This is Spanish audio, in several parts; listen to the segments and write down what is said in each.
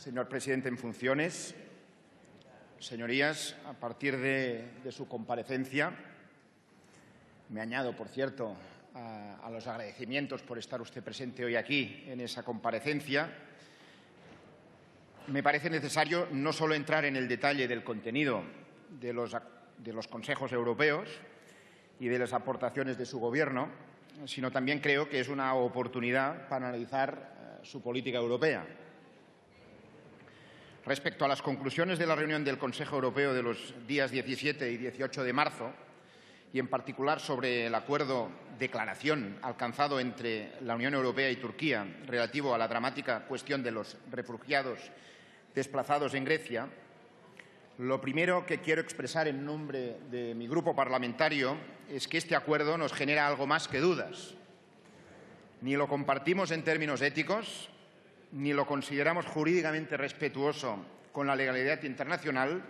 Señor presidente en funciones, señorías, a partir de su comparecencia, me añado, por cierto, a los agradecimientos por estar usted presente hoy aquí en esa comparecencia. Me parece necesario no solo entrar en el detalle del contenido de los consejos europeos y de las aportaciones de su Gobierno, sino también creo que es una oportunidad para analizar su política europea. Respecto a las conclusiones de la reunión del Consejo Europeo de los días 17 y 18 de marzo, y en particular sobre el acuerdo declaración alcanzado entre la Unión Europea y Turquía relativo a la dramática cuestión de los refugiados desplazados en Grecia, lo primero que quiero expresar en nombre de mi grupo parlamentario es que este acuerdo nos genera algo más que dudas. Ni lo compartimos en términos éticos, ni lo consideramos jurídicamente respetuoso con la legalidad internacional,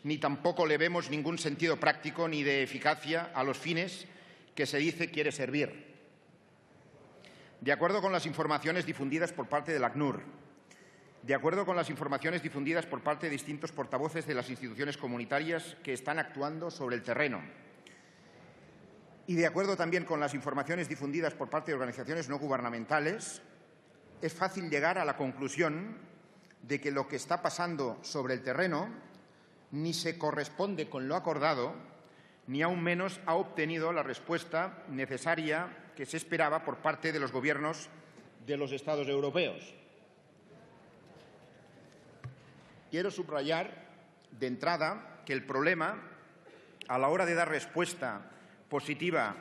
ni tampoco le vemos ningún sentido práctico ni de eficacia a los fines que se dice quiere servir. De acuerdo con las informaciones difundidas por parte del ACNUR, de acuerdo con las informaciones difundidas por parte de distintos portavoces de las instituciones comunitarias que están actuando sobre el terreno, y de acuerdo también con las informaciones difundidas por parte de organizaciones no gubernamentales, es fácil llegar a la conclusión de que lo que está pasando sobre el terreno ni se corresponde con lo acordado, ni aún menos ha obtenido la respuesta necesaria que se esperaba por parte de los gobiernos de los Estados europeos. Quiero subrayar de entrada que el problema, a la hora de dar respuesta positiva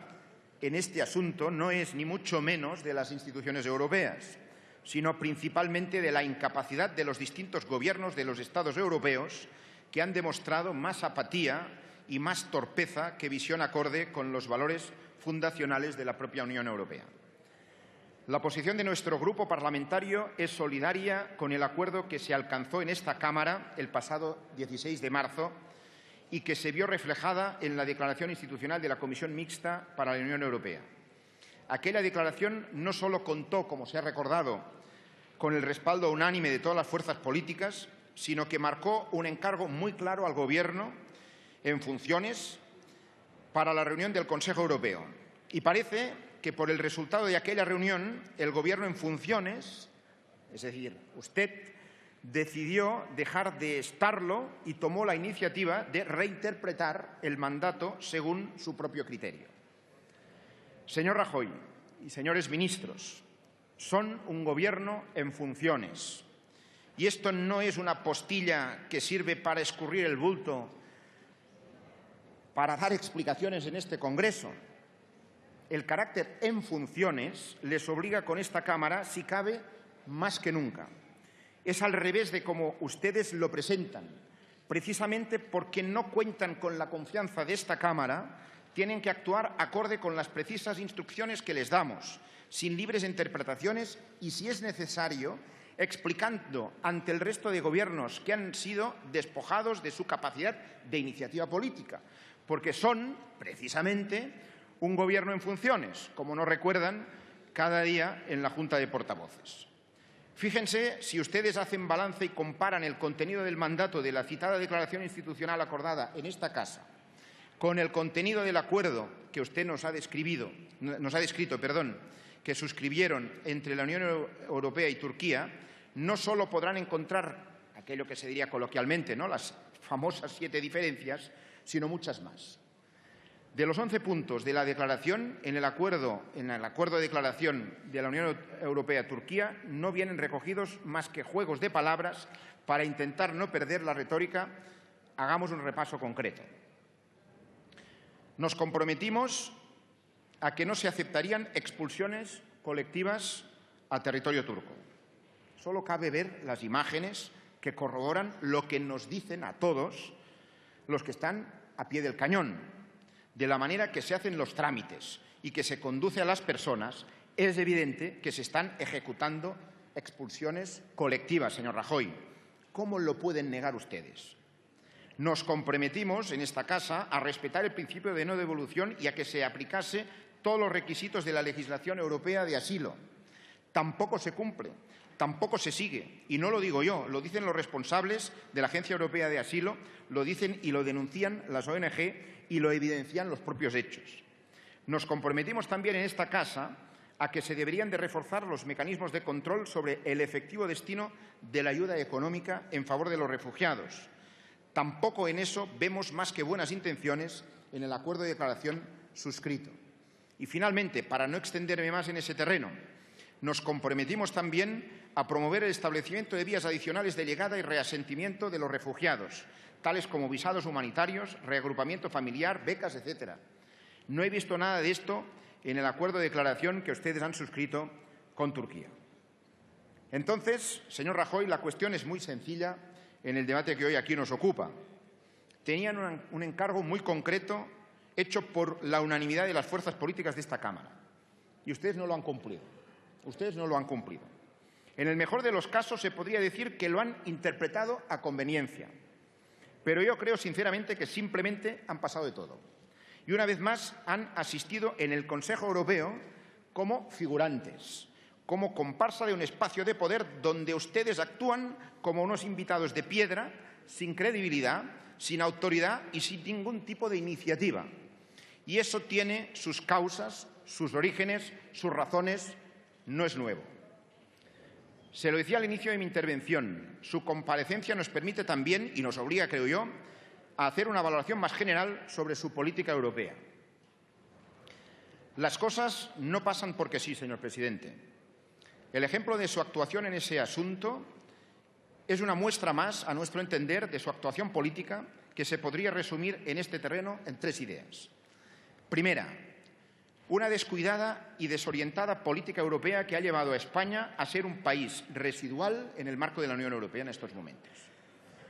en este asunto, no es ni mucho menos de las instituciones europeas, sino principalmente de la incapacidad de los distintos gobiernos de los Estados europeos, que han demostrado más apatía y más torpeza que visión acorde con los valores fundacionales de la propia Unión Europea. La posición de nuestro grupo parlamentario es solidaria con el acuerdo que se alcanzó en esta Cámara el pasado 16 de marzo y que se vio reflejada en la declaración institucional de la Comisión Mixta para la Unión Europea. Aquella declaración no solo contó, como se ha recordado, con el respaldo unánime de todas las fuerzas políticas, sino que marcó un encargo muy claro al Gobierno en funciones para la reunión del Consejo Europeo. Y parece que por el resultado de aquella reunión, el Gobierno en funciones, es decir, usted, decidió dejar de estarlo y tomó la iniciativa de reinterpretar el mandato según su propio criterio. Señor Rajoy y señores ministros, son un Gobierno en funciones. Y esto no es una postilla que sirve para escurrir el bulto, para dar explicaciones en este Congreso. El carácter en funciones les obliga con esta Cámara, si cabe, más que nunca. Es al revés de como ustedes lo presentan. Precisamente porque no cuentan con la confianza de esta Cámara, tienen que actuar acorde con las precisas instrucciones que les damos, sin libres interpretaciones y, si es necesario, explicando ante el resto de gobiernos que han sido despojados de su capacidad de iniciativa política, porque son, precisamente, un Gobierno en funciones, como nos recuerdan cada día en la Junta de Portavoces. Fíjense, si ustedes hacen balance y comparan el contenido del mandato de la citada declaración institucional acordada en esta Casa con el contenido del acuerdo que usted nos ha descrito, que suscribieron entre la Unión Europea y Turquía, no solo podrán encontrar aquello que se diría coloquialmente, ¿no?, las famosas 7 diferencias, sino muchas más. De los 11 puntos de la declaración, en el acuerdo de declaración de la Unión Europea-Turquía no vienen recogidos más que juegos de palabras para intentar no perder la retórica. Hagamos un repaso concreto. Nos comprometimos a que no se aceptarían expulsiones colectivas a territorio turco. Solo cabe ver las imágenes que corroboran lo que nos dicen a todos los que están a pie del cañón. De la manera que se hacen los trámites y que se conduce a las personas, es evidente que se están ejecutando expulsiones colectivas, señor Rajoy. ¿Cómo lo pueden negar ustedes? Nos comprometimos en esta Casa a respetar el principio de no devolución y a que se aplicase todos los requisitos de la legislación europea de asilo, tampoco se cumple, tampoco se sigue. Y no lo digo yo, lo dicen los responsables de la Agencia Europea de Asilo, lo dicen y lo denuncian las ONG y lo evidencian los propios hechos. Nos comprometimos también en esta casa a que se deberían de reforzar los mecanismos de control sobre el efectivo destino de la ayuda económica en favor de los refugiados. Tampoco en eso vemos más que buenas intenciones en el acuerdo de declaración suscrito. Y finalmente, para no extenderme más en ese terreno, nos comprometimos también a promover el establecimiento de vías adicionales de llegada y reasentamiento de los refugiados, tales como visados humanitarios, reagrupamiento familiar, becas, etc. No he visto nada de esto en el acuerdo de declaración que ustedes han suscrito con Turquía. Entonces, señor Rajoy, la cuestión es muy sencilla en el debate que hoy aquí nos ocupa. Tenían un encargo muy concreto hecho por la unanimidad de las fuerzas políticas de esta Cámara. Y ustedes no lo han cumplido. Ustedes no lo han cumplido. En el mejor de los casos se podría decir que lo han interpretado a conveniencia. Pero yo creo sinceramente que simplemente han pasado de todo. Y una vez más han asistido en el Consejo Europeo como figurantes, como comparsa de un espacio de poder donde ustedes actúan como unos invitados de piedra, sin credibilidad, sin autoridad y sin ningún tipo de iniciativa. Y eso tiene sus causas, sus orígenes, sus razones, no es nuevo. Se lo decía al inicio de mi intervención, su comparecencia nos permite también, y nos obliga, creo yo, a hacer una valoración más general sobre su política europea. Las cosas no pasan porque sí, señor presidente. El ejemplo de su actuación en ese asunto es una muestra más, a nuestro entender, de su actuación política que se podría resumir en este terreno en 3 ideas. Primera, una descuidada y desorientada política europea que ha llevado a España a ser un país residual en el marco de la Unión Europea en estos momentos.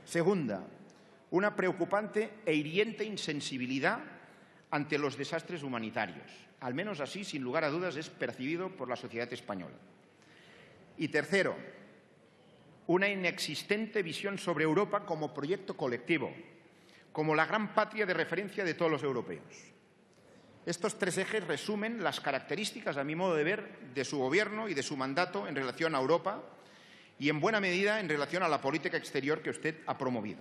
Segunda, una preocupante e hiriente insensibilidad ante los desastres humanitarios. Al menos así, sin lugar a dudas, es percibido por la sociedad española. Y tercero, una inexistente visión sobre Europa como proyecto colectivo, como la gran patria de referencia de todos los europeos. Estos 3 ejes resumen las características, a mi modo de ver, de su Gobierno y de su mandato en relación a Europa y, en buena medida, en relación a la política exterior que usted ha promovido.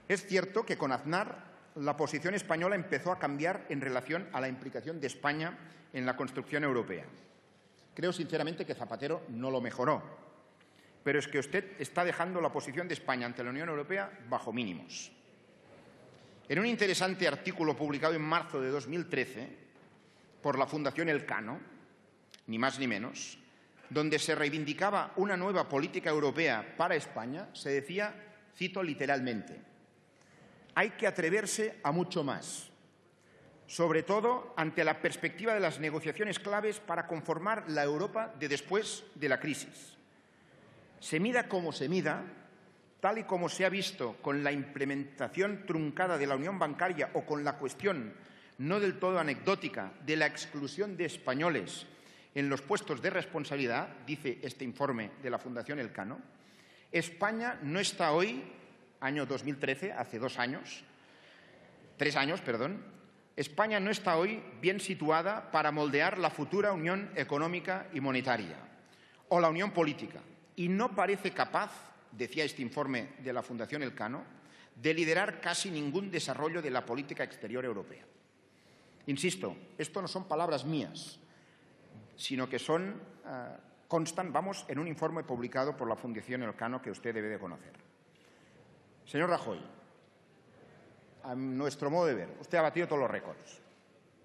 Es cierto que con Aznar la posición española empezó a cambiar en relación a la implicación de España en la construcción europea. Creo sinceramente que Zapatero no lo mejoró, pero es que usted está dejando la posición de España ante la Unión Europea bajo mínimos. En un interesante artículo publicado en marzo de 2013 por la Fundación Elcano, ni más ni menos, donde se reivindicaba una nueva política europea para España, se decía, cito literalmente, hay que atreverse a mucho más, sobre todo ante la perspectiva de las negociaciones claves para conformar la Europa de después de la crisis. Se mida como se mida, tal y como se ha visto con la implementación truncada de la unión bancaria o con la cuestión no del todo anecdótica de la exclusión de españoles en los puestos de responsabilidad, dice este informe de la Fundación Elcano, España no está hoy, año 2013, hace 3 años, España no está hoy bien situada para moldear la futura Unión Económica y Monetaria o la Unión Política y no parece capaz, decía este informe de la Fundación Elcano, de liderar casi ningún desarrollo de la política exterior europea. Insisto, esto no son palabras mías, sino que constan, en un informe publicado por la Fundación Elcano que usted debe de conocer. Señor Rajoy, a nuestro modo de ver, usted ha batido todos los récords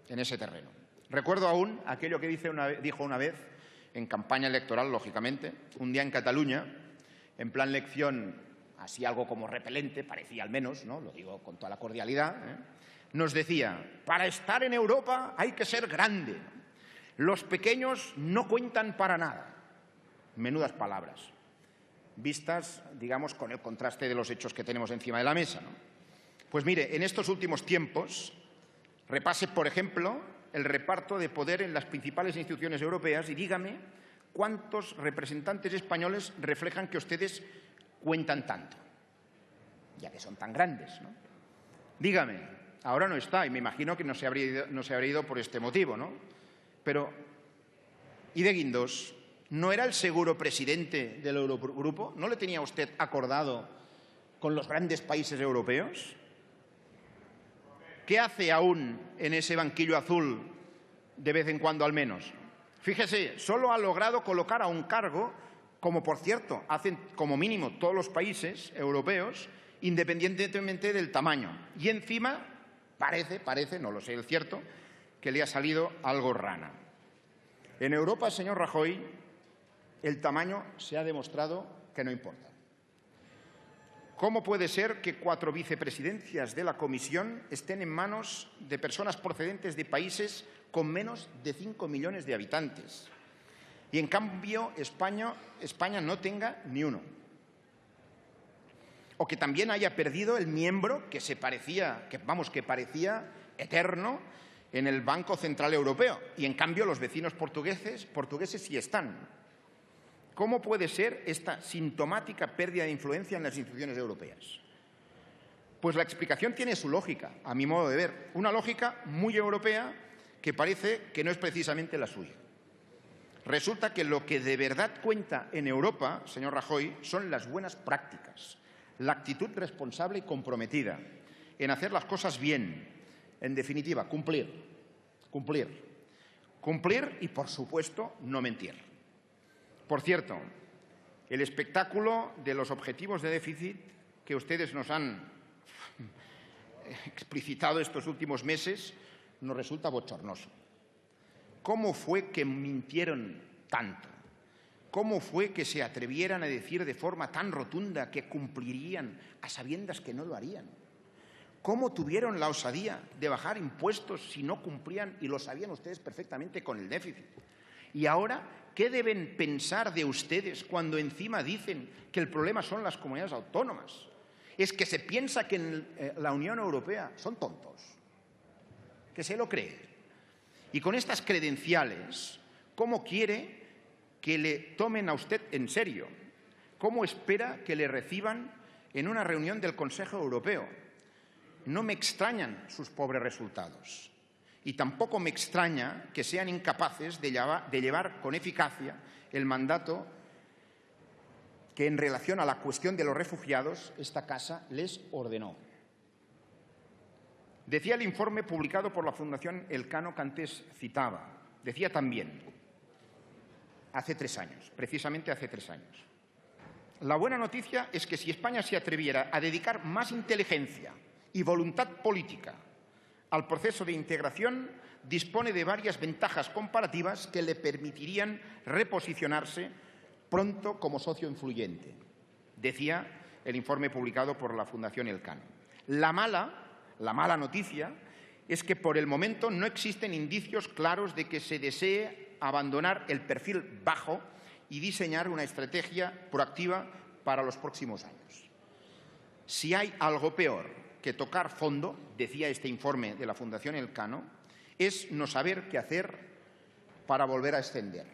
en ese terreno. Recuerdo aún aquello que dijo una vez, en campaña electoral, lógicamente, un día en Cataluña, en plan lección, así algo como repelente, parecía al menos, ¿no? Lo digo con toda la cordialidad, nos decía, para estar en Europa hay que ser grande, los pequeños no cuentan para nada. Menudas palabras, vistas, digamos, con el contraste de los hechos que tenemos encima de la mesa, ¿no? Pues mire, en estos últimos tiempos, repase, por ejemplo, el reparto de poder en las principales instituciones europeas y dígame cuántos representantes españoles reflejan que ustedes cuentan tanto, ya que son tan grandes, ¿no? Dígame, ahora no está y me imagino que no se habría ido por este motivo, ¿no? Pero ¿Y de Guindos? ¿No era el seguro presidente del Eurogrupo? ¿No le tenía usted acordado con los grandes países europeos? ¿Qué hace aún en ese banquillo azul de vez en cuando al menos? Fíjese, solo ha logrado colocar a un cargo, como por cierto hacen como mínimo todos los países europeos, independientemente del tamaño. Y encima parece, no lo sé el cierto, que le ha salido algo rana. En Europa, señor Rajoy, el tamaño se ha demostrado que no importa. ¿Cómo puede ser que 4 vicepresidencias de la Comisión estén en manos de personas procedentes de países con menos de 5 millones de habitantes y, en cambio, España no tenga ni uno? O que también haya perdido el miembro que parecía eterno en el Banco Central Europeo y, en cambio, los vecinos portugueses sí están. ¿Cómo puede ser esta sintomática pérdida de influencia en las instituciones europeas? Pues la explicación tiene su lógica, a mi modo de ver, una lógica muy europea que parece que no es precisamente la suya. Resulta que lo que de verdad cuenta en Europa, señor Rajoy, son las buenas prácticas, la actitud responsable y comprometida en hacer las cosas bien, en definitiva, cumplir y, por supuesto, no mentir. Por cierto, el espectáculo de los objetivos de déficit que ustedes nos han explicitado estos últimos meses nos resulta bochornoso. ¿Cómo fue que mintieron tanto? ¿Cómo fue que se atrevieran a decir de forma tan rotunda que cumplirían a sabiendas que no lo harían? ¿Cómo tuvieron la osadía de bajar impuestos si no cumplían y lo sabían ustedes perfectamente con el déficit? Y ahora, ¿qué deben pensar de ustedes cuando encima dicen que el problema son las comunidades autónomas? Es que se piensa que en la Unión Europea son tontos, que se lo creen. Y con estas credenciales, ¿cómo quiere que le tomen a usted en serio? ¿Cómo espera que le reciban en una reunión del Consejo Europeo? No me extrañan sus pobres resultados. Y tampoco me extraña que sean incapaces de llevar con eficacia el mandato que, en relación a la cuestión de los refugiados, esta Casa les ordenó. Decía el informe publicado por la Fundación Elcano que antes citaba, decía también, hace 3 años, precisamente hace 3 años. La buena noticia es que si España se atreviera a dedicar más inteligencia y voluntad política al proceso de integración, dispone de varias ventajas comparativas que le permitirían reposicionarse pronto como socio influyente, decía el informe publicado por la Fundación Elcano. La mala noticia es que por el momento no existen indicios claros de que se desee abandonar el perfil bajo y diseñar una estrategia proactiva para los próximos años. Si hay algo peor que tocar fondo, decía este informe de la Fundación Elcano, es no saber qué hacer para volver a ascender.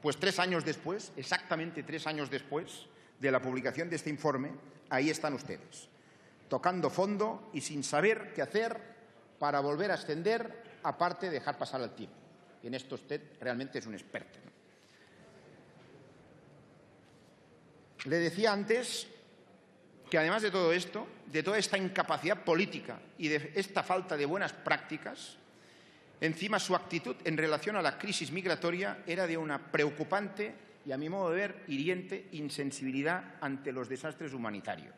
Pues 3 años después, exactamente 3 años después de la publicación de este informe, ahí están ustedes, tocando fondo y sin saber qué hacer para volver a ascender, aparte de dejar pasar el tiempo. Y en esto usted realmente es un experto, ¿no? Le decía antes que, además de todo esto, de toda esta incapacidad política y de esta falta de buenas prácticas, encima su actitud en relación a la crisis migratoria era de una preocupante y, a mi modo de ver, hiriente insensibilidad ante los desastres humanitarios.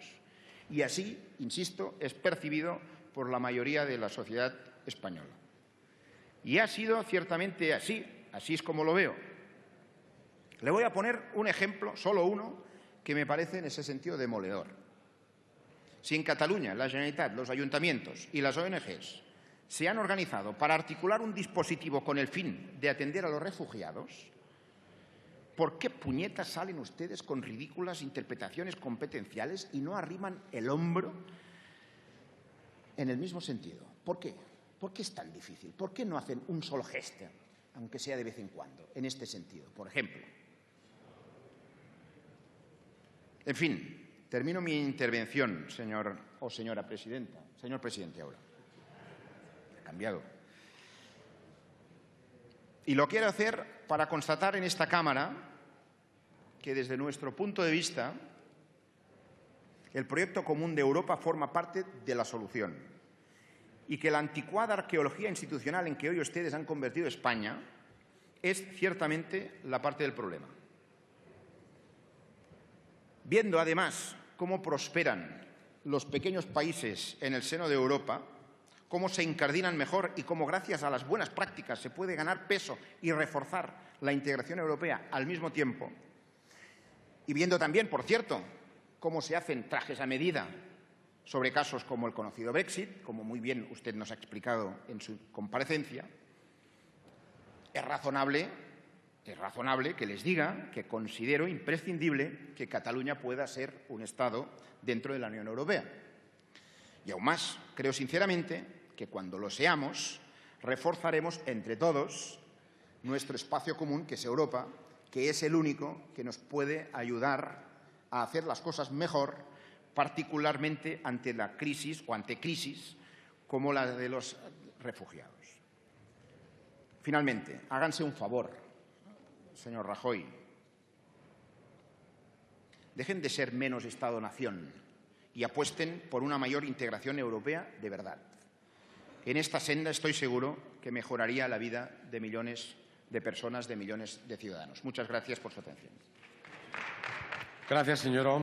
Y así, insisto, es percibido por la mayoría de la sociedad española. Y ha sido ciertamente así es como lo veo. Le voy a poner un ejemplo, solo uno, que me parece en ese sentido demoledor. Si en Cataluña la Generalitat, los ayuntamientos y las ONGs se han organizado para articular un dispositivo con el fin de atender a los refugiados, ¿por qué puñetas salen ustedes con ridículas interpretaciones competenciales y no arriman el hombro en el mismo sentido? ¿Por qué? ¿Por qué es tan difícil? ¿Por qué no hacen un solo gesto, aunque sea de vez en cuando, en este sentido, por ejemplo? En fin, termino mi intervención, señor o señora presidenta. Señor presidente ahora. Ha cambiado. Y lo quiero hacer para constatar en esta Cámara que, desde nuestro punto de vista, el proyecto común de Europa forma parte de la solución y que la anticuada arqueología institucional en que hoy ustedes han convertido España es ciertamente la parte del problema. Viendo, además, cómo prosperan los pequeños países en el seno de Europa, cómo se incardinan mejor y cómo, gracias a las buenas prácticas, se puede ganar peso y reforzar la integración europea al mismo tiempo. Y viendo también, por cierto, cómo se hacen trajes a medida sobre casos como el conocido Brexit, como muy bien usted nos ha explicado en su comparecencia, es razonable que les diga que considero imprescindible que Cataluña pueda ser un Estado dentro de la Unión Europea. Y aún más, creo sinceramente que cuando lo seamos, reforzaremos entre todos nuestro espacio común, que es Europa, que es el único que nos puede ayudar a hacer las cosas mejor, particularmente ante la crisis o ante crisis como la de los refugiados. Finalmente, háganse un favor, señor Rajoy. Dejen de ser menos Estado-nación y apuesten por una mayor integración europea de verdad. En esta senda estoy seguro que mejoraría la vida de millones de personas, de millones de ciudadanos. Muchas gracias por su atención. Gracias, señor.